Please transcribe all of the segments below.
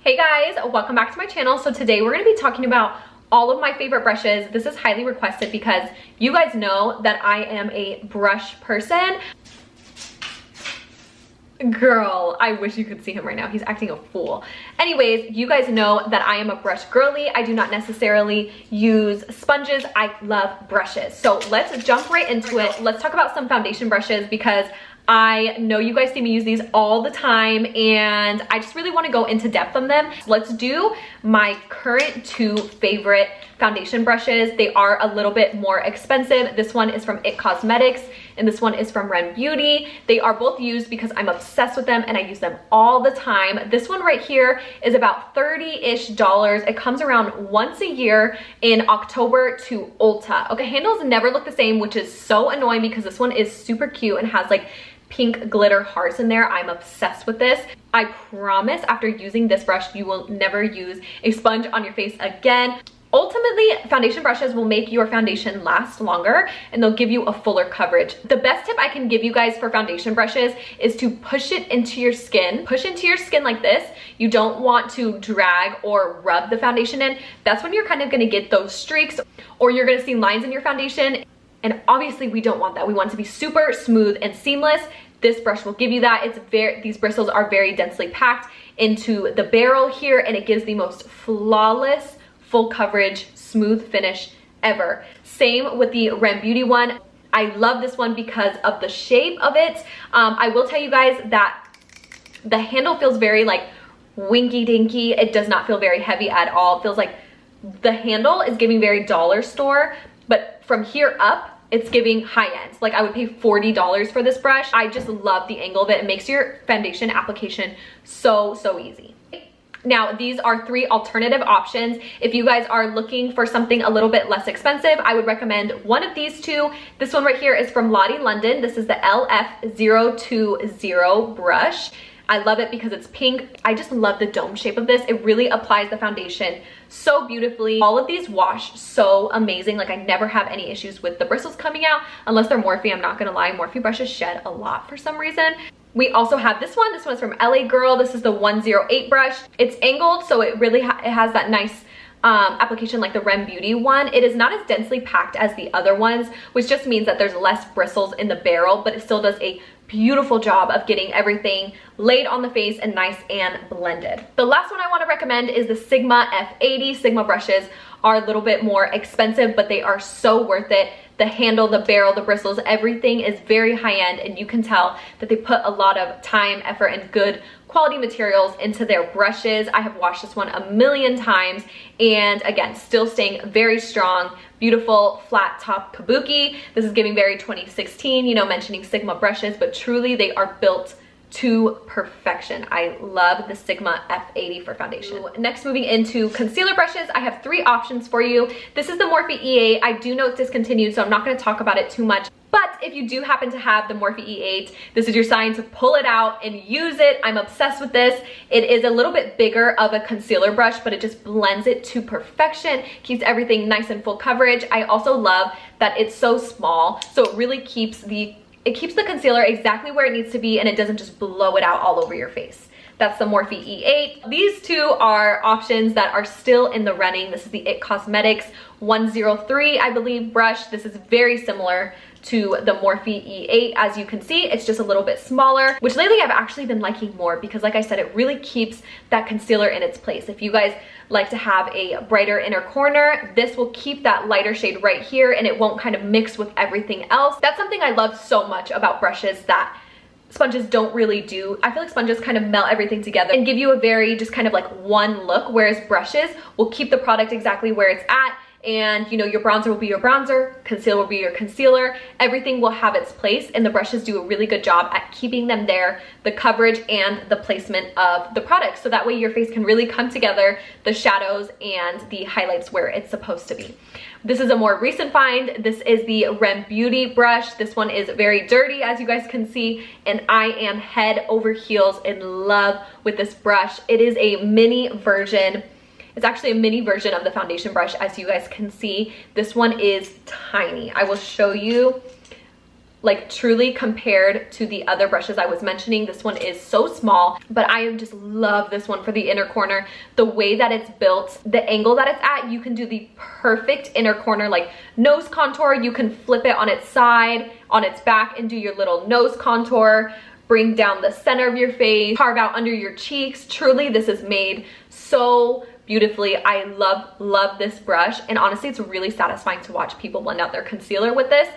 Hey guys, welcome back to my channel. So today we're going to be talking about all of my favorite brushes. This is highly requested because you guys know that I am a brush person. Girl, I wish you could see him right now. He's acting a fool. Anyways, you guys know that I am a brush girly. I do not necessarily use sponges. I love brushes. So let's jump right into it. Let's talk about some foundation brushes because I know you guys see me use these all the time and I just really want to go into depth on them. So let's do my current two favorite foundation brushes. They are a little bit more expensive. This one is from It Cosmetics and this one is from Ren Beauty. They are both used because I'm obsessed with them and I use them all the time. This one right here is about $30-ish. It comes around once a year in October to Ulta. Okay, handles never look the same, which is so annoying because this one is super cute and has like pink glitter hearts in there. I'm obsessed with this. I promise after using this brush, you will never use a sponge on your face again. Ultimately, foundation brushes will make your foundation last longer and they'll give you a fuller coverage. The best tip I can give you guys for foundation brushes is to push it into your skin. Push into your skin like this. You don't want to drag or rub the foundation in. That's when you're kind of gonna get those streaks or you're gonna see lines in your foundation. And obviously we don't want that. We want it to be super smooth and seamless. This brush will give you that. These bristles are very densely packed into the barrel here and it gives the most flawless, full coverage, smooth finish ever. Same with the Ren Beauty one. I love this one because of the shape of it. I will tell you guys that the handle feels very like winky dinky. It does not feel very heavy at all. It feels like the handle is giving very dollar store, but from here up, it's giving high end. Like I would pay $40 for this brush. I just love the angle of it. It makes your foundation application so easy. Now, these are three alternative options. If you guys are looking for something a little bit less expensive, I would recommend one of these two. This one right here is from Lottie London. This is the LF020 brush. I love it because it's pink. I just love the dome shape of this. It really applies the foundation so beautifully. All of these wash so amazing. Like I never have any issues with the bristles coming out unless they're Morphe. I'm not gonna lie, Morphe brushes shed a lot for some reason. We also have this one. This one's from LA Girl. This is the 108 brush. It's angled, so it really it has that nice application like the Ren Beauty one. It is not as densely packed as the other ones, which just means that there's less bristles in the barrel, but it still does a beautiful job of getting everything laid on the face and nice and blended. The last one I want to recommend is the Sigma F80. Sigma brushes are a little bit more expensive, but they are so worth it. The handle, the barrel, the bristles, everything is very high end and you can tell that they put a lot of time, effort, and good quality materials into their brushes. I have washed this one a million times and again, still staying very strong. Beautiful flat top kabuki. This is giving very 2016, you know, mentioning Sigma brushes, but truly they are built to perfection. I love the Sigma F80 for foundation. Next, moving into concealer brushes, I have three options for you. This is the Morphe E8. I do know it's discontinued, so I'm not gonna talk about it too much. But if you do happen to have the Morphe E8, this is your sign to pull it out and use it. I'm obsessed with this. It is a little bit bigger of a concealer brush, but it just blends it to perfection, keeps everything nice and full coverage. I also love that it's so small, so it really keeps the concealer exactly where it needs to be and it doesn't just blow it out all over your face. That's the Morphe E8. These two are options that are still in the running. This is the It Cosmetics 103, I believe, brush. This is very similar to the Morphe E8. As you can see, it's just a little bit smaller, which lately I've actually been liking more because like I said, it really keeps that concealer in its place. If you guys like to have a brighter inner corner, this will keep that lighter shade right here and it won't kind of mix with everything else. That's something I love so much about brushes that sponges don't really do. I feel like sponges kind of melt everything together and give you a very just kind of like one look, whereas brushes will keep the product exactly where it's at. And you know, your bronzer will be your bronzer, concealer will be your concealer, everything will have its place and the brushes do a really good job at keeping them there, the coverage and the placement of the product. So that way your face can really come together, the shadows and the highlights where it's supposed to be. This is a more recent find. This is the Ren Beauty brush. This one is very dirty, as you guys can see, and I am head over heels in love with this brush. It is a mini version. It's actually a mini version of the foundation brush, as you guys can see. This one is tiny. I will show you Like truly compared to the other brushes I was mentioning, this one is so small, but I just love this one for the inner corner. The way that it's built, the angle that it's at, you can do the perfect inner corner, like nose contour. You can flip it on its side, on its back, and do your little nose contour, bring down the center of your face, carve out under your cheeks. Truly, this is made so beautifully. I love this brush, and honestly, it's really satisfying to watch people blend out their concealer with this.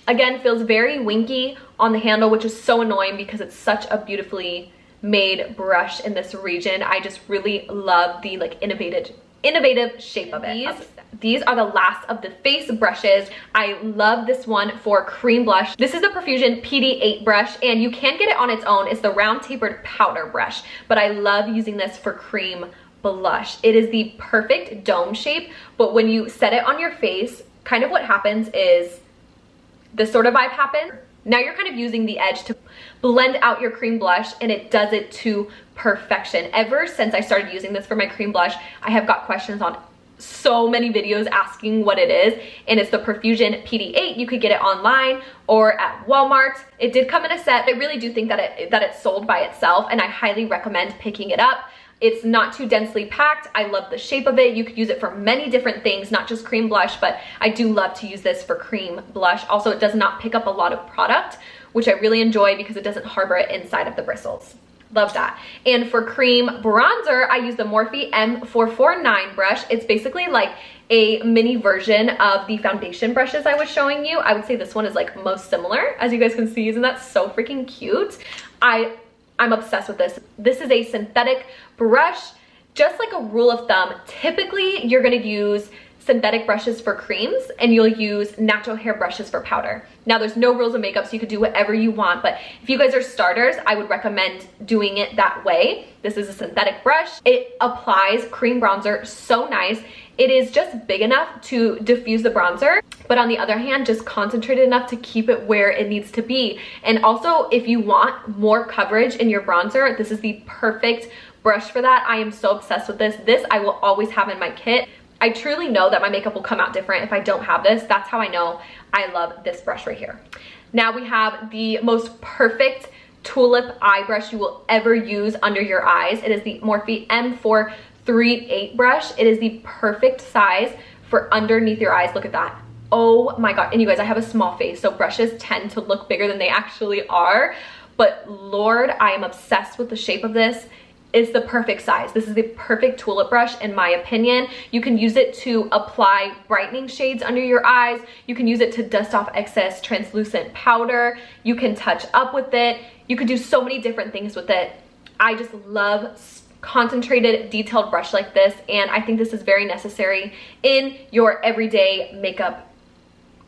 Again, feels very winky on the handle, which is so annoying because it's such a beautifully made brush in this region. I just really love the like innovative shape of it. These are the last of the face brushes. I love this one for cream blush. This is the Profusion PD8 brush, and you can get it on its own. It's the round tapered powder brush, but I love using this for cream blush. It is the perfect dome shape, but when you set it on your face, kind of what happens is this sort of vibe happens. Now you're kind of using the edge to blend out your cream blush, and it does it to perfection. Ever since I started using this for my cream blush, I have got questions on so many videos asking what it is, and it's the Profusion PD8. You could get it online or at Walmart. It did come in a set. I really do think that it's sold by itself, and I highly recommend picking it up. It's not too densely packed. I love the shape of it. You could use it for many different things, not just cream blush, but I do love to use this for cream blush. Also, it does not pick up a lot of product, which I really enjoy because it doesn't harbor it inside of the bristles. Love that. And for cream bronzer, I use the Morphe M449 brush. It's basically like a mini version of the foundation brushes I was showing you. I would say this one is like most similar, as you guys can see, and that's so freaking cute. I'm obsessed with this. This is a synthetic brush. Just like a rule of thumb, typically you're gonna use synthetic brushes for creams and you'll use natural hair brushes for powder. Now there's no rules of makeup, so you could do whatever you want, but if you guys are starters, I would recommend doing it that way. This is a synthetic brush. It applies cream bronzer so nice. It is just big enough to diffuse the bronzer, but on the other hand, just concentrated enough to keep it where it needs to be. And also, if you want more coverage in your bronzer, this is the perfect brush for that. I am so obsessed with this. This I will always have in my kit. I truly know that my makeup will come out different if I don't have this. That's how I know I love this brush right here. Now we have the most perfect tulip eye brush you will ever use under your eyes. It is the Morphe M438 brush. It is the perfect size for underneath your eyes. Look at that. Oh my god. And you guys, I have a small face, so brushes tend to look bigger than they actually are. But Lord, I am obsessed with the shape of this. It's the perfect size. This is the perfect tulip brush in my opinion. You can use it to apply brightening shades under your eyes. You can use it to dust off excess translucent powder. You can touch up with it. You could do so many different things with it. I just love concentrated, detailed brush like this, and I think this is very necessary in your everyday makeup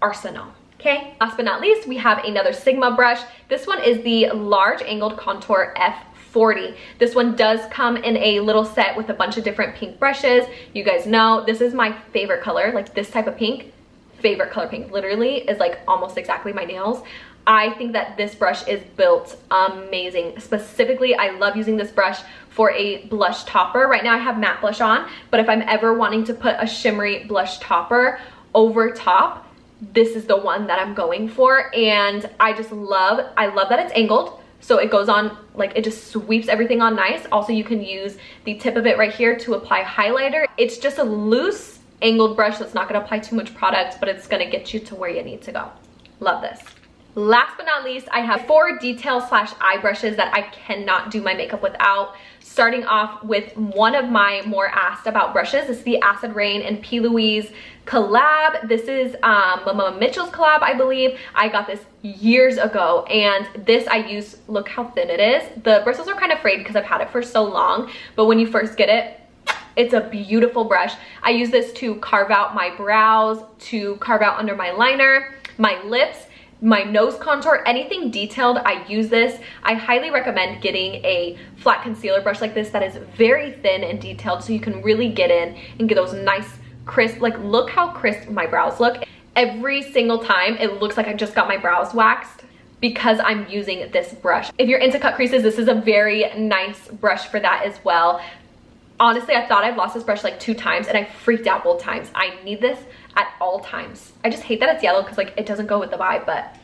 arsenal. Okay, last but not least, we have another Sigma brush. This one is the large angled contour F40. This one does come in a little set with a bunch of different pink brushes. You guys know this is my favorite color, like this type of pink. Favorite color pink, literally is like almost exactly my nails. I think that this brush is built amazing. Specifically, I love using this brush for a blush topper. Right now I have matte blush on, but if I'm ever wanting to put a shimmery blush topper over top, this is the one that I'm going for. And I love that it's angled. So it goes on, like it just sweeps everything on nice. Also, you can use the tip of it right here to apply highlighter. It's just a loose angled brush that's not gonna apply too much product, but it's gonna get you to where you need to go. Love this. Last but not least, I have 4 detail slash eye brushes that I cannot do my makeup without. Starting off with one of my more asked about brushes. This is the Acid Rain and P. Louise collab. This is Mama Mitchell's collab, I believe. I got this years ago, and this I use, look how thin it is. The bristles are kind of frayed because I've had it for so long, but when you first get it, it's a beautiful brush. I use this to carve out my brows, to carve out under my liner, my lips, my nose contour, anything detailed, I use this. I highly recommend getting a flat concealer brush like this that is very thin and detailed, so you can really get in and get those nice crisp, like look how crisp my brows look. Every single time it looks like I just got my brows waxed because I'm using this brush. If you're into cut creases, this is a very nice brush for that as well. Honestly, I thought I've lost this brush like 2 times and I freaked out both times. I need this at all times. I just hate that it's yellow because like it doesn't go with the vibe, but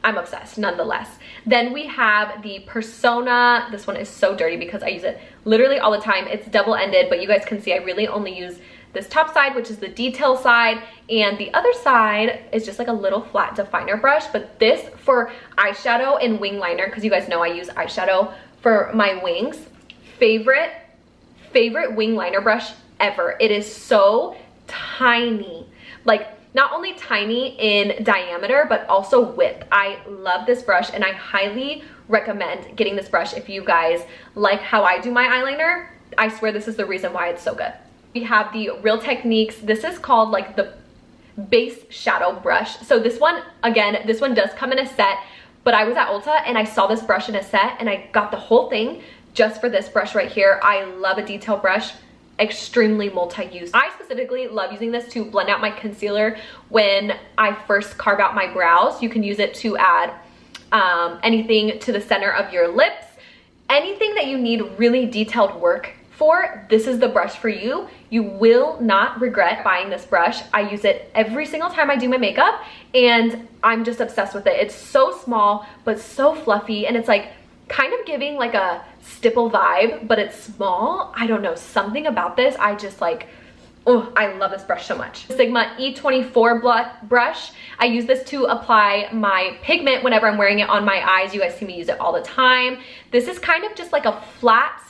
I'm obsessed nonetheless. Then we have the Persona. This one is so dirty because I use it literally all the time. It's double-ended, but you guys can see I really only use this top side, which is the detail side, and the other side is just like a little flat definer brush. But this for eyeshadow and wing liner, because you guys know I use eyeshadow for my wings. Favorite wing liner brush ever. It is so tiny, like not only tiny in diameter, but also width. I love this brush and I highly recommend getting this brush if you guys like how I do my eyeliner. I swear this is the reason why it's so good. We have the Real Techniques. This is called like the base shadow brush. So this one, again, this one does come in a set, but I was at Ulta and I saw this brush in a set and I got the whole thing just for this brush right here. I love a detail brush, extremely multi-use. I specifically love using this to blend out my concealer when I first carve out my brows. You can use it to add anything to the center of your lips. Anything that you need really detailed work for, this is the brush for you. You will not regret buying this brush. I use it every single time I do my makeup and I'm just obsessed with it. It's so small, but so fluffy, and it's like kind of giving like a stipple vibe, but it's small. I don't know, something about this, I just like, oh, I love this brush so much. Sigma E24 brush. I use this to apply my pigment whenever I'm wearing it on my eyes. You guys see me use it all the time. This is kind of just like a flat,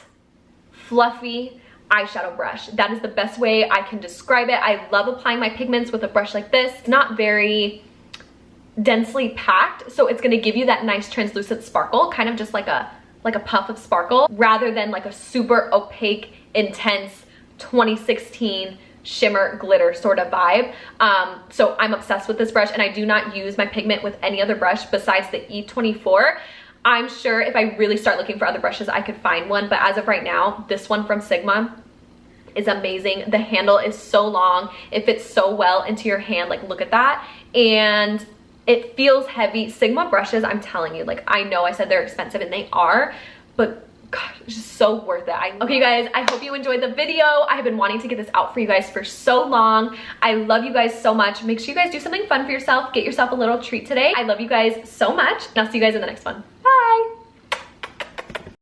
fluffy eyeshadow brush. That is the best way I can describe it. I love applying my pigments with a brush like this. It's not very densely packed, so it's gonna give you that nice translucent sparkle, kind of just like a puff of sparkle, rather than like a super opaque, intense 2016 shimmer glitter sort of vibe. So I'm obsessed with this brush, and I do not use my pigment with any other brush besides the E24. I'm sure if I really start looking for other brushes, I could find one, but as of right now, this one from Sigma is amazing. The handle is so long. It fits so well into your hand. Like, look at that. And it feels heavy. Sigma brushes, I'm telling you, like, I know I said they're expensive and they are, but God, it's just so worth it. Okay, you guys, I hope you enjoyed the video. I have been wanting to get this out for you guys for so long. I love you guys so much. Make sure you guys do something fun for yourself. Get yourself a little treat today. I love you guys so much, and I'll see you guys in the next one.